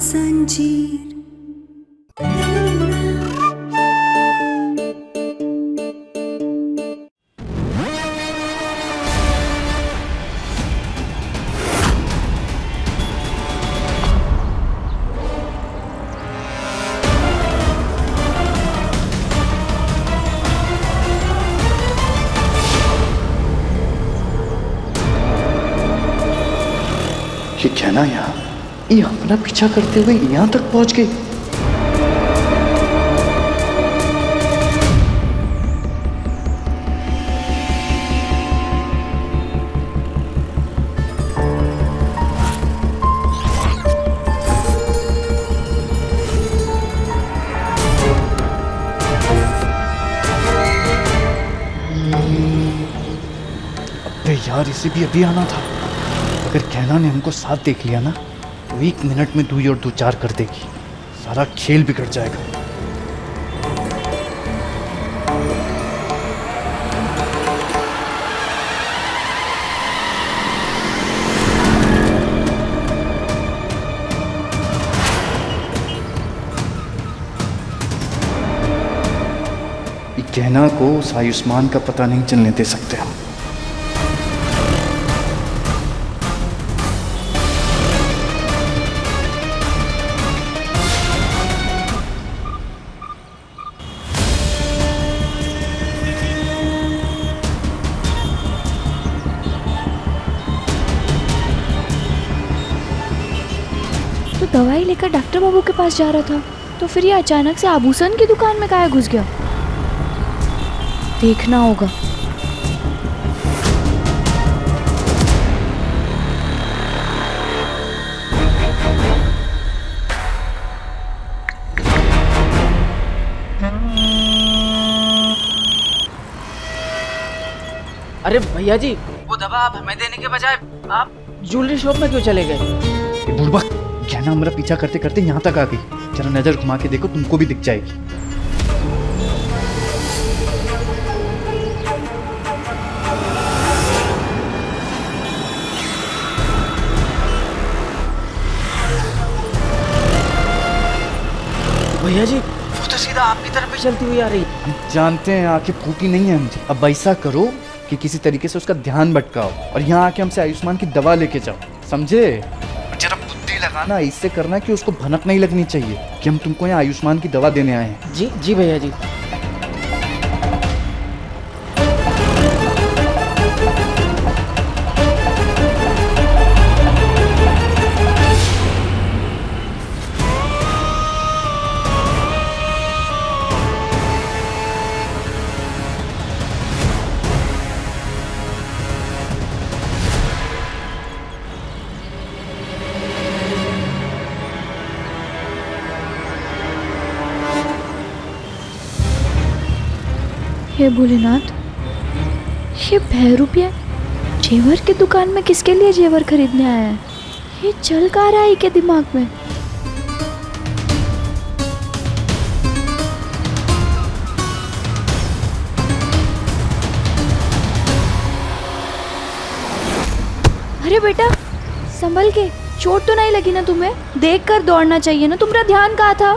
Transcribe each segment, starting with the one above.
जंजीर। ये क्या ना यहाँ, ये हमारा पीछा करते हुए यहाँ तक पहुँच गई। अबे यार, इसे भी अभी आना था। अगर कहना ने हमको साथ देख लिया ना तो 1 मिनट में 2 और 2 4 कर देगी। सारा खेल बिगड़ जाएगा। ये कहना को उस आयुष्मान का पता नहीं चलने दे सकते हम। तो दवाई लेकर डॉक्टर बाबू के पास जा रहा था, तो फिर ये अचानक से आभूषण की दुकान में काहे घुस गया? देखना होगा। अरे भैया जी, वो दवा आप हमें देने के बजाय आप ज्वेलरी शॉप में क्यों चले गए? बुढ़बा, क्या ना हमारा पीछा करते करते यहाँ तक आ गई। जरा नजर घुमा के देखो, तुमको भी दिख जाएगी। भैया जी, वो तो सीधा आपकी तरफ ही चलती हुई आ रही। हम जानते हैं आंखें फूटी नहीं है हमसे। अब ऐसा करो कि किसी तरीके से उसका ध्यान भटकाओ और यहाँ आके हमसे आयुष्मान की दवा लेके जाओ, समझे? जरा बुद्धि लगाना, इससे करना कि उसको भनक नहीं लगनी चाहिए कि हम तुमको यहाँ आयुष्मान की दवा देने आए हैं। जी जी भैया जी। हे भोलेनाथ, ये भैरूपिया जेवर की दुकान में किसके लिए जेवर खरीदने आया है? ये चल कहाँ रहा है के दिमाग में? अरे बेटा, संभल के, चोट तो नहीं लगी ना तुम्हें? देख कर दौड़ना चाहिए ना, तुम्हारा ध्यान कहाँ था?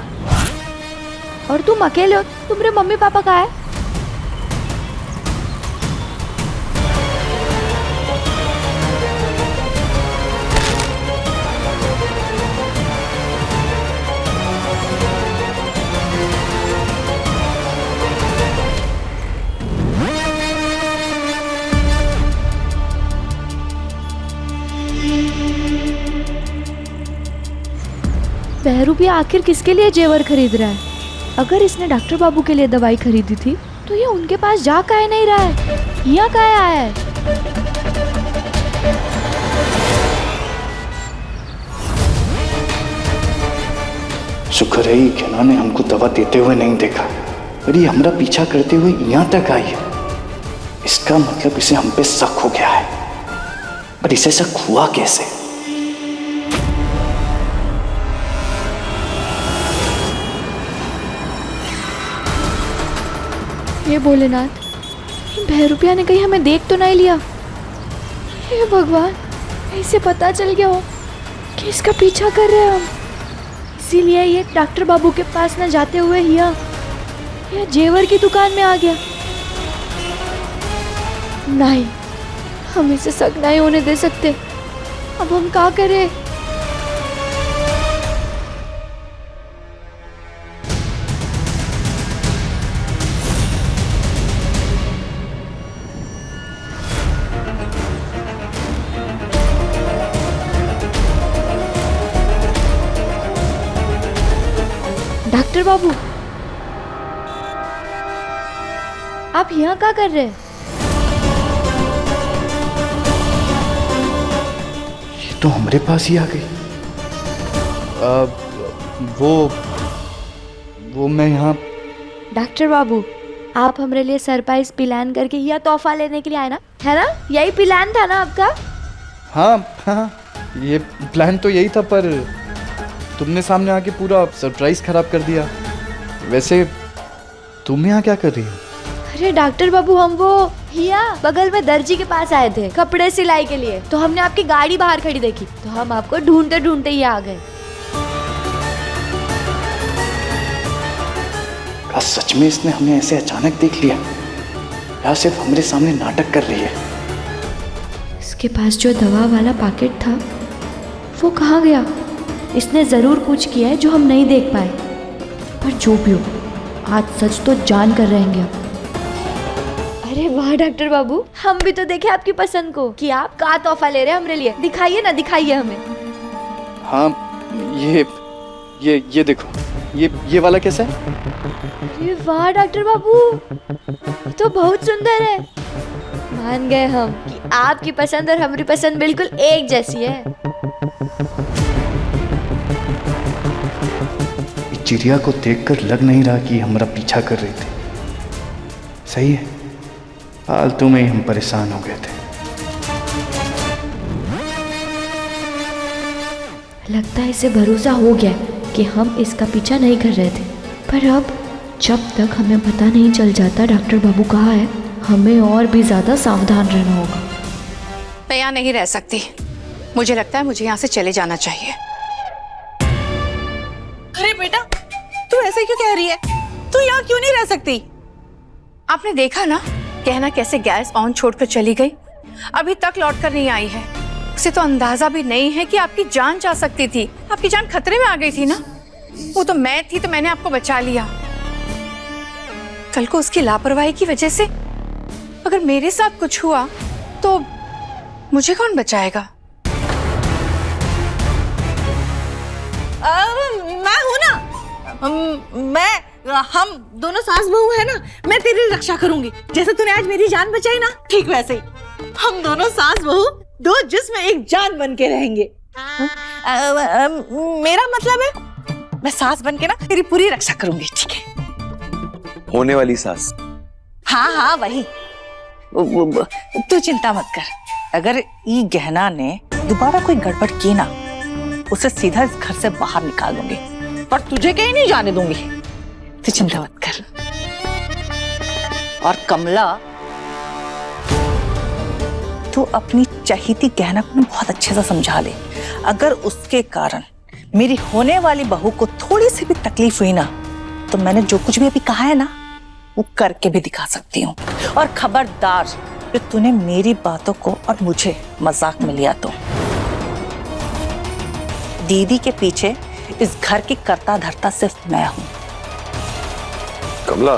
और तुम अकेले हो, तुम्हारे मम्मी पापा कहाँ है? बहरूपिया आखिर किसके लिए जेवर खरीद रहा है? अगर इसने डॉक्टर बाबू के लिए दवाई खरीदी थी तो ये उनके पास जा काहे नहीं रहा है? यहाँ काहे आया है? शुक्र है कहना ने हमको दवा देते हुए नहीं देखा, और ये हमारा पीछा करते हुए यहाँ तक आई है। इसका मतलब इसे हम पे शक हो गया है, पर इसे शक हुआ कैसे? हे भोलेनाथ, भैरूपिया ने कहीं हमें देख तो नहीं लिया? हे भगवान, इसे पता चल गया हो कि इसका पीछा कर रहे हैं हम। इसीलिए ये डॉक्टर बाबू के पास न जाते हुए यह जेवर की दुकान में आ गया। नहीं, हम इसे शक नहीं होने दे सकते। अब हम क्या करें? डॉक्टर बाबू, आप यहाँ क्या कर रहे हैं? ये तो हमारे पास ही आ गई। वो मैं यहाँ। डॉक्टर बाबू, आप हमारे लिए सरप्राइज प्लान करके यह तोहफा लेने के लिए आए ना, है ना? यही प्लान था ना आपका? हाँ, ये प्लान तो यही था, पर तुमने सामने आके पूरा सरप्राइज खराब कर दिया। वैसे तुम यहाँ क्या कर रही हो? अरे डॉक्टर बाबू, हम वो बगल में दर्जी के पास आए थे कपड़े सिलाई के लिए, तो हमने आपकी गाड़ी बाहर खड़ी देखी, तो हम आपको ढूंढते ढूंढते ही आ गए। क्या सच में इसने हमें ऐसे अचानक देख लिया, या सिर्फ हमारे सामने नाटक कर रही है? इसके पास जो दवा वाला पैकेट था वो कहाँ गया? इसने जरूर कुछ किया है जो हम नहीं देख पाए, पर जो भी हो, आज सच तो जान कर रहेंगे अब। अरे वाह डॉक्टर बाबू, हम भी तो देखे आपकी पसंद को कि आप का तोहफा ले रहे हैं हमरे लिए। दिखाइए ना, दिखाइए हमें। हाँ, ये देखो, ये वाला कैसा है? अरे वाह डॉक्टर बाबू, तो बहुत सुंदर है। मान गए हम कि आपकी पसंद और हमारी पसंद बिल्कुल एक जैसी है। चिड़िया को देखकर लग नहीं रहा कि हमारा पीछा कर रही थी। सही है, फालतू में ही हम परेशान हो गए थे। लगता है इसे भरोसा हो गया कि हम इसका पीछा नहीं कर रहे थे, पर अब जब तक हमें पता नहीं चल जाता डॉक्टर बाबू कहाँ है, हमें और भी ज्यादा सावधान रहना होगा। मैं यहाँ नहीं रह सकती। मुझे लगता है मुझे यहाँ से चले जाना चाहिए। अरे बेटा, तू ऐसे क्यों कह रही है? तू यहाँ क्यों नहीं रह सकती? आपने देखा ना कहना कैसे गैस ऑन छोड़कर चली गई, अभी तक लौट कर नहीं आई है। उसे तो अंदाजा भी नहीं है कि आपकी जान जा सकती थी। आपकी जान खतरे में आ गई थी ना। वो तो मैं थी तो मैंने आपको बचा लिया। कल को उसकी लापरवाही की वजह से अगर मेरे साथ कुछ हुआ तो मुझे कौन बचाएगा? मैं हूं ना। हम दोनों सास बहू है ना। मैं तेरी रक्षा करूंगी, जैसे तूने आज मेरी जान बचाई ना, ठीक वैसे ही हम दोनों सास बहू दो जिस्म एक जान बन के रहेंगे। मेरा मतलब है मैं सास बन के ना तेरी पूरी रक्षा करूंगी, ठीक है? होने वाली सास? हाँ वही। तू चिंता मत कर। अगर ई गहना ने दोबारा कोई गड़बड़ की ना, उसे सीधा इस घर से बाहर निकाल दूंगी, पर तुझे कहीं नहीं जाने दूंगी। तू चिंता मत कर। और कमला, तू अपनी चहीती गहना को बहुत अच्छे से समझा ले। अगर उसके कारण मेरी होने वाली बहू को थोड़ी सी भी तकलीफ हुई ना, तो मैंने जो कुछ भी अभी कहा है ना, वो करके भी दिखा सकती हूँ। और खबरदार कि तूने मेरी बातों को और मुझे मजाक में लिया तो दीदी के पीछे इस घर की कर्ता धर्ता सिर्फ मैं हूं। कमला,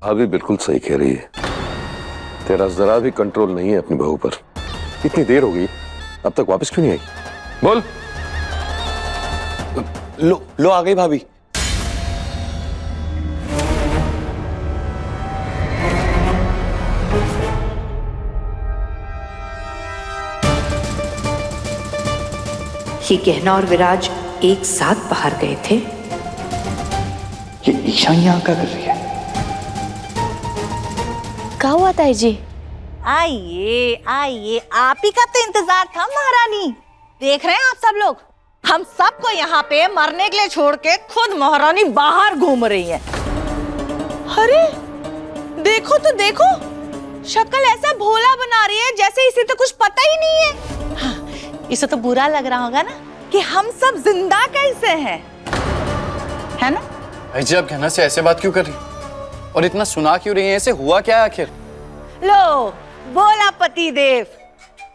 भाभी बिल्कुल सही कह रही है। तेरा जरा भी कंट्रोल नहीं है अपनी बहू पर। इतनी देर हो गई, अब तक वापस क्यों नहीं आई? बोल। लो आ गई भाभी। ये गहना और विराज एक साथ बाहर गए थे। ये ईशा यहाँ क्या कर रही है? क्या हुआ ताई जी? आइए आइए, आप ही का तो इंतजार था महारानी। देख रहे हैं आप सब लोग, हम सबको यहाँ पे मरने के लिए छोड़ के खुद महारानी बाहर घूम रही है। अरे देखो तो देखो, शक्ल ऐसा भोला बना रही है जैसे इसे तो कुछ पता ही नहीं है। हाँ, इसे तो बुरा लग रहा होगा ना कि हम सब जिंदा कैसे हैं, है ना? भाई जी आप कहना से ऐसे बात क्यों कर रही और इतना सुना क्यों रही है? ऐसे हुआ क्या है आखिर? लो बोला पति देव,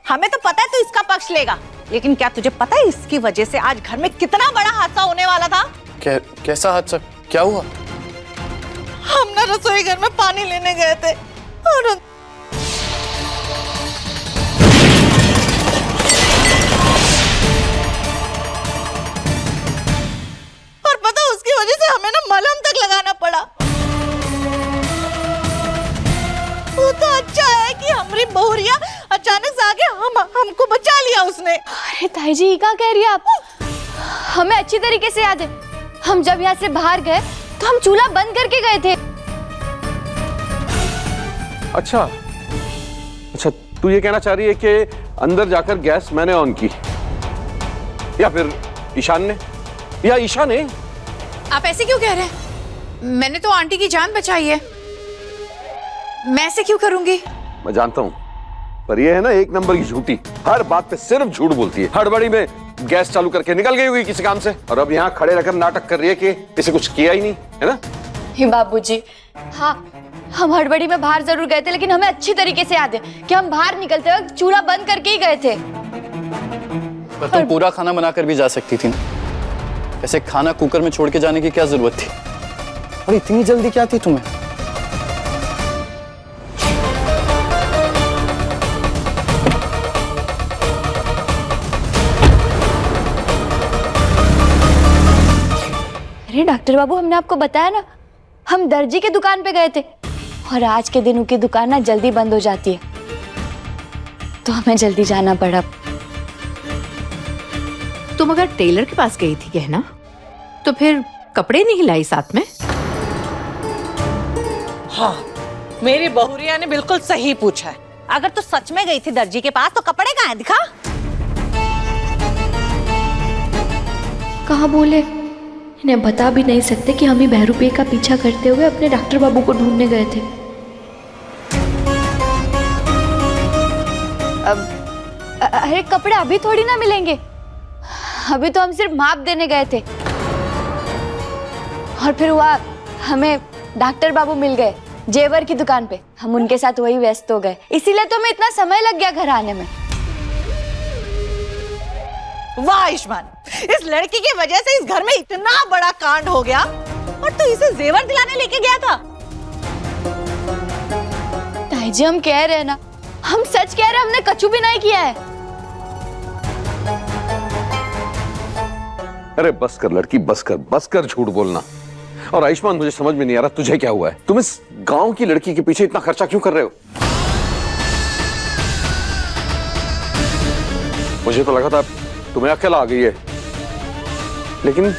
हमें तो पता है तू इसका पक्ष लेगा, लेकिन क्या तुझे पता है इसकी वजह से आज घर में कितना बड़ा हादसा होने वाला था? कैसा हादसा? क्या हुआ? हम ना रसोई घर में पानी लेने गए थे और पता उसकी वजह से हमें ना मलहम तक लगाना पड़ा। वो तो अच्छा है कि हमारी बहुरिया अचानक से आके हमको बचा लिया उसने। अरे ताई जी क्या कह रही है आप? हमें अच्छी तरीके से याद है, हम जब यहाँ से बाहर गए तो हम चूल्हा बंद करके गए थे। अच्छा अच्छा, तू ये कहना चाह रही है कि अंदर जाकर गैस मैंने ऑन की, या फिर ईशान ने, या ईशा ने? आप ऐसे क्यों कह रहे हैं? मैंने तो आंटी की जान बचाई है, मैं ऐसे क्यों करूंगी? मैं जानता हूं, पर ये है ना एक नंबर की झूठी, हर बात पे सिर्फ झूठ बोलती है। हड़बड़ी में गैस चालू करके निकल गई होगी किसी काम से, और अब यहाँ खड़े रहकर नाटक कर रही है कि इसे कुछ किया ही नहीं, है ना? हे बाबूजी, हाँ हम हड़बड़ी में बाहर जरूर गए थे, लेकिन हमें अच्छी तरीके से याद है कि हम बाहर निकलते वक्त चूल्हा बंद करके ही गए थे। पर तुम पूरा खाना बनाकर भी जा सकती थी ना, ऐसे खाना कुकर में छोड़ के जाने की क्या जरूरत थी? और इतनी जल्दी क्या थी तुम्हें? अरे डॉक्टर बाबू, हमने आपको बताया ना, हम दर्जी के दुकान पे गए थे और आज के दिन उनकी दुकान ना जल्दी बंद हो जाती है, तो हमें जल्दी जाना पड़ा। तुम अगर टेलर के पास गई थी गहना, तो फिर कपड़े नहीं लाई साथ में? हाँ, मेरी बहुरिया ने बिल्कुल सही पूछा है। अगर तू सच में गई थी दर्जी के पास तो कपड़े कहाँ हैं? दिखा। कहाँ बोले? इन्हें बता भी नहीं सकते कि हम ही बहरूपे का पीछा करते हुए अपने डॉक्टर बाबू को ढूंढने गए थे। अरे कपड़े अभी थोड़ी ना मिलेंगे, अभी तो हम सिर्फ माप देने गए थे और फिर हुआ हमें डॉक्टर बाबू मिल गए जेवर की दुकान पे, हम उनके साथ वही व्यस्त हो गए, इसीलिए तो हमें इतना समय लग गया घर आने में। वाह आयुष्मान, इस लड़की की वजह से इस घर में इतना बड़ा कांड हो गया और तू इसे जेवर दिलाने लेके गया था। ताई जी हम कह रहे हैं ना, हम सच कह रहे हैं, हमने कछु भी नहीं किया है। अरे बस कर लड़की, बस कर झूठ बोलना। और आयुष्मान, मुझे समझ में नहीं आ रहा तुझे क्या हुआ है? तुम इस गांव की लड़की के पीछे इतना खर्चा क्यों कर रहे हो? मुझे तो लगा था तुम्हें अकेला आ गई है, लेकिन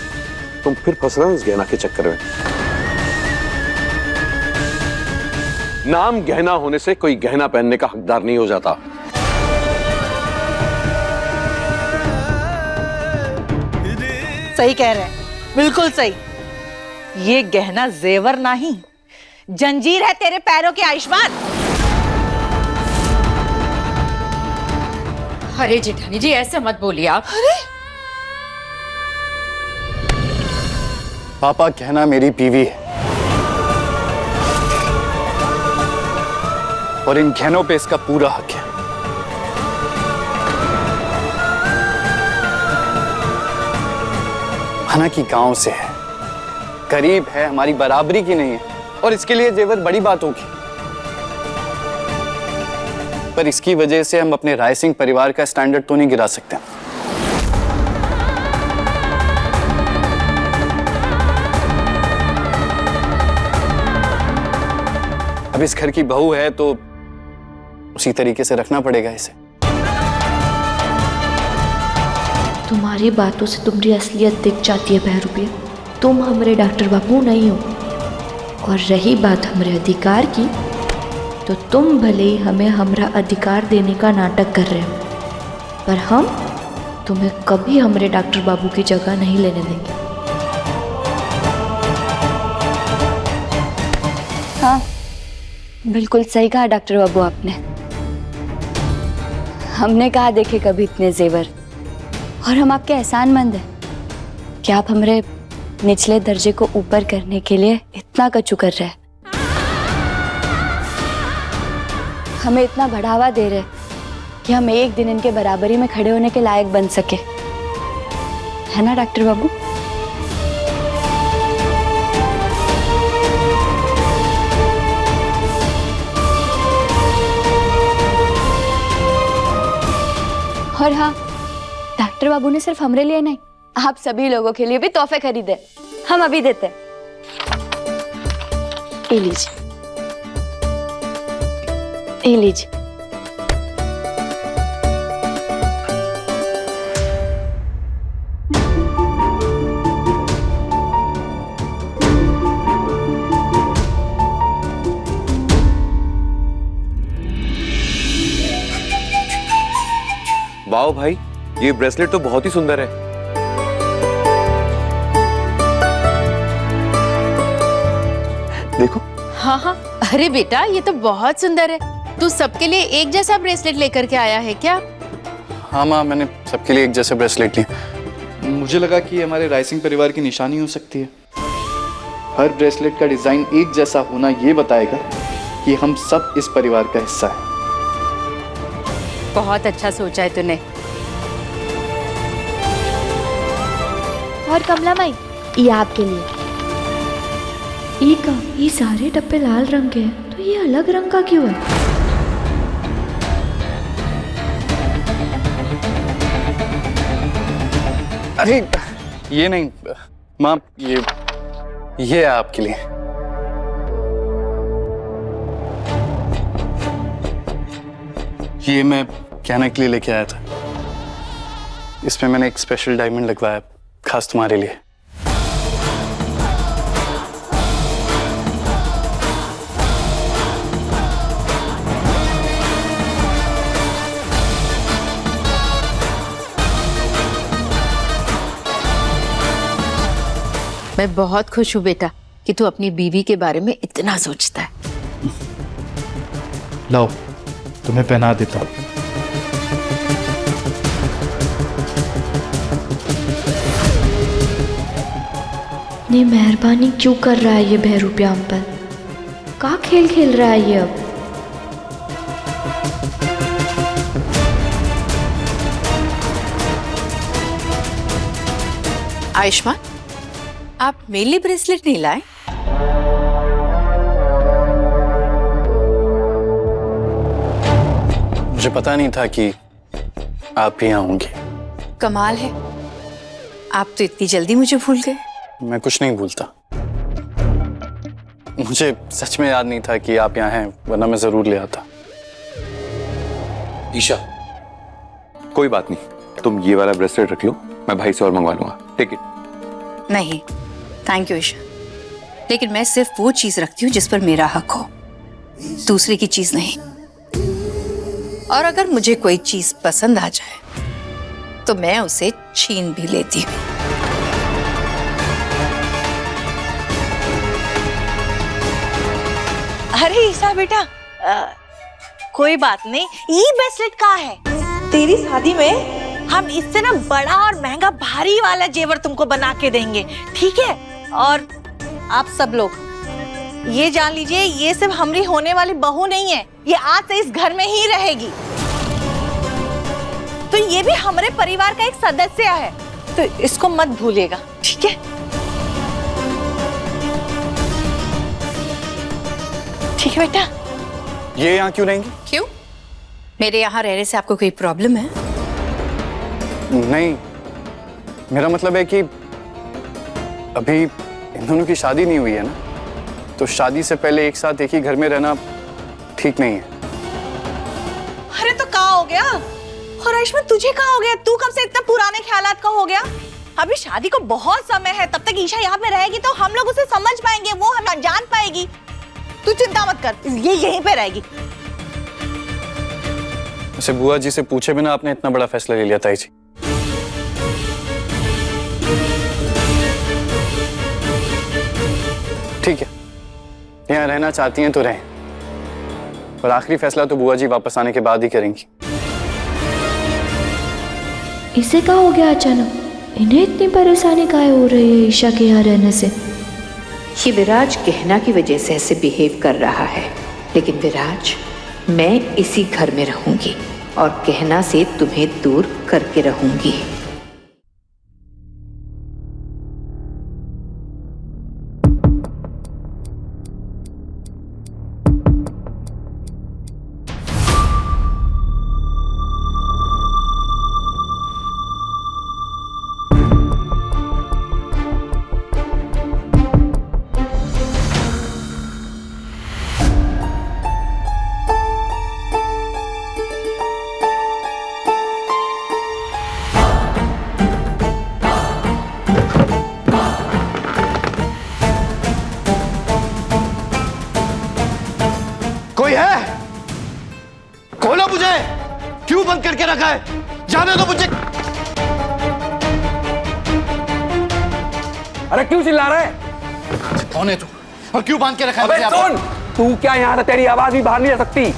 तुम फिर फंस रहे हो इस गहना के चक्कर में। नाम गहना होने से कोई गहना पहनने का हकदार नहीं हो जाता। सही कह रहे हैं, बिल्कुल सही। ये गहना जेवर नहीं, जंजीर है तेरे पैरों के आयुष्मान। अरे जेठानी जी ऐसे मत बोलिए आप। अरे पापा, कहना मेरी बीवी है और इन गहनों पे इसका पूरा हक है। हालांकि गांव से है, गरीब है, हमारी बराबरी की नहीं है, और इसके लिए जेवर बड़ी बात होगी, पर इसकी वजह से हम अपने राय सिंह परिवार का स्टैंडर्ड तो नहीं गिरा सकते। अब इस घर की बहू है तो उसी तरीके से रखना पड़ेगा इसे। तुम्हारी बातों से तुम्हारी असलियत दिख जाती है बहरूपे, तुम हमारे डॉक्टर बाबू नहीं हो। और रही बात हमारे अधिकार की, तो तुम भले ही हमें हमारा अधिकार देने का नाटक कर रहे हो, पर हम तुम्हें कभी हमारे डॉक्टर बाबू की जगह नहीं लेने देंगे। हाँ, बिल्कुल सही कहा डॉक्टर बाबू आपने। हमने कहा देखे कभी इतने जेवर। और हम आपके एहसानमंद हैं कि आप हमारे निचले दर्जे को ऊपर करने के लिए इतना कचू कर रहे हैं, हमें इतना बढ़ावा दे रहे कि हम एक दिन इनके बराबरी में खड़े होने के लायक बन सके, है ना डॉक्टर बाबू? और हाँ, डॉक्टर बाबू ने सिर्फ हमारे लिए नहीं, आप सभी लोगों के लिए भी तोहफे खरीदे, हम अभी देते हैं। ये लीजिए, ये लीजिए। वाओ भाई, ये ब्रेसलेट तो बहुत ही सुंदर है। देखो। हाँ हाँ, अरे बेटा ये तो बहुत सुंदर है। तू सबके लिए एक जैसा ब्रेसलेट लेकर के आया है क्या? हाँ माँ, मैंने सबके लिए एक जैसे ब्रेसलेट लिए। मुझे लगा कि ये हमारे रायसिंह परिवार की निशानी हो सकती है। हर ब्रेसलेट का डिजाइन एक जैसा होना ये बताएगा कि हम सब इस परिवार का हिस्सा हैं। बहुत अच्छा सोचा है तूने। और कमला माई, ये आपके लिए। ये सारे डब्बे लाल रंग के हैं, तो ये अलग रंग का क्यों है? अरे ये नहीं माँ, ये है आपके लिए। ये मैं कहने के लिए लेके आया था। इसमें मैंने एक स्पेशल डायमंड लगवाया खास तुम्हारे लिए। मैं बहुत खुश हूँ बेटा कि तू अपनी बीवी के बारे में इतना सोचता है। लाओ, तुम्हें पहना देता हूँ। नहीं, मेहरबानी क्यों कर रहा है ये बहरूपिया हम पर? का खेल खेल रहा है ये अब? आयुष्मान, आप मेरे लिए ब्रेसलेट नहीं लाए? मुझे पता नहीं था कि आप भी यहाँ होंगे। कमाल है, आप तो इतनी जल्दी मुझे भूल गए। मैं कुछ नहीं भूलता। मुझे सच में याद नहीं था कि आप यहाँ हैं, वरना मैं जरूर ले आता। ईशा, कोई बात नहीं, तुम ये वाला ब्रेसलेट रख लो, मैं भाई से और मंगवा लूंगा। Take it. नहीं, थैंक यू ईशा, लेकिन मैं सिर्फ वो चीज रखती हूँ जिस पर मेरा हक हो, दूसरे की चीज नहीं। और अगर मुझे कोई चीज पसंद आ जाए तो मैं उसे छीन भी लेती हूँ। अरे ईशा बेटा, कोई बात नहीं, ये ब्रेसलेट कहाँ है? तेरी शादी में हम इससे ना बड़ा और महंगा भारी वाला जेवर तुमको बना के देंगे, ठीक है? और आप सब लोग ये जान लीजिए, ये सिर्फ हमारी होने वाली बहू नहीं है, ये आज से इस घर में ही रहेगी। तो ये भी हमारे परिवार का एक सदस्य है, तो इसको मत भूलिएगा, ठीक है? ठीक है बेटा। ये यहाँ क्यों रहेंगी? क्यों? मेरे यहाँ रहने से आपको कोई प्रॉब्लम है? नहीं, मेरा मतलब है कि अभी इन दोनों की शादी नहीं हुई है ना, तो शादी से पहले एक साथ एक ही घर में रहना ठीक नहीं है। अरे तो क्या हो गया? और आयुष्मान, तुझे क्या हो गया? तू कब से इतना पुराने ख्यालात का हो गया? अभी शादी को बहुत समय है, तब तक ईशा यहाँ पे रहेगी तो हम लोग उसे समझ पाएंगे, वो हमें जान पाएगी। तू चिंता मत कर, ये यहीं पे रहेगी। वैसे बुआ जी से पूछे बिना आपने इतना बड़ा फैसला ले लिया ताई जी। ठीक है, यहाँ रहना चाहती हैं तो रहें, पर आखिरी फैसला तो बुआ जी वापस आने के बाद ही करेंगी। इसे क्या हो गया अचानक? इन्हें इतनी परेशानी काहे हो रही है ईशा के यहाँ रहने से? ये विराज गहना की वजह से ऐसे बिहेव कर रहा है, लेकिन विराज, मैं इसी घर में रहूंगी और गहना से तुम्हें दूर करके रहूंगी। कोई है? खोलो मुझे! क्यों बंद करके रखा है? जाने दो मुझे! अरे क्यों चिल्ला रहा है? कौन है तू? और क्यों बांध के रखा है? अबे मुझे यहाँ सुन, तू क्या यहाँ था? तेरी आवाज भी बाहर नहीं आ सकती।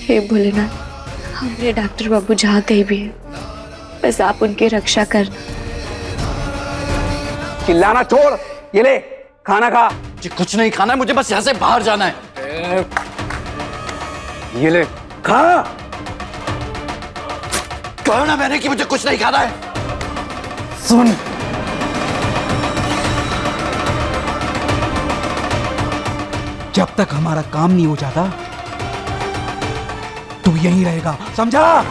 हे भोलेनाथ, हमारे डॉक्टर बाबू जहाँ कहीं भी है, बस आप उनकी रक्षा कर। चिल्लाना छोड़, ये ले खाना खा। जी कुछ नहीं खाना है, मुझे बस यहाँ से बाहर जाना है। ये ले खा। कहो ना मैंने कि मुझे कुछ नहीं खाना है। सुन, जब तक हमारा काम नहीं हो जाता तू यहीं रहेगा, समझा?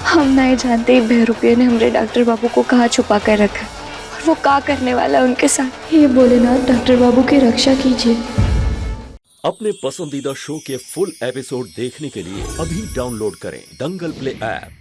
हम नहीं जानते बहरूपिया ने हमारे डॉक्टर बाबू को कहाँ छुपा कर रखा और वो क्या करने वाला है उनके साथ। हे भोलेनाथ, डॉक्टर बाबू की रक्षा कीजिए। अपने पसंदीदा शो के फुल एपिसोड देखने के लिए अभी डाउनलोड करें दंगल प्ले ऐप।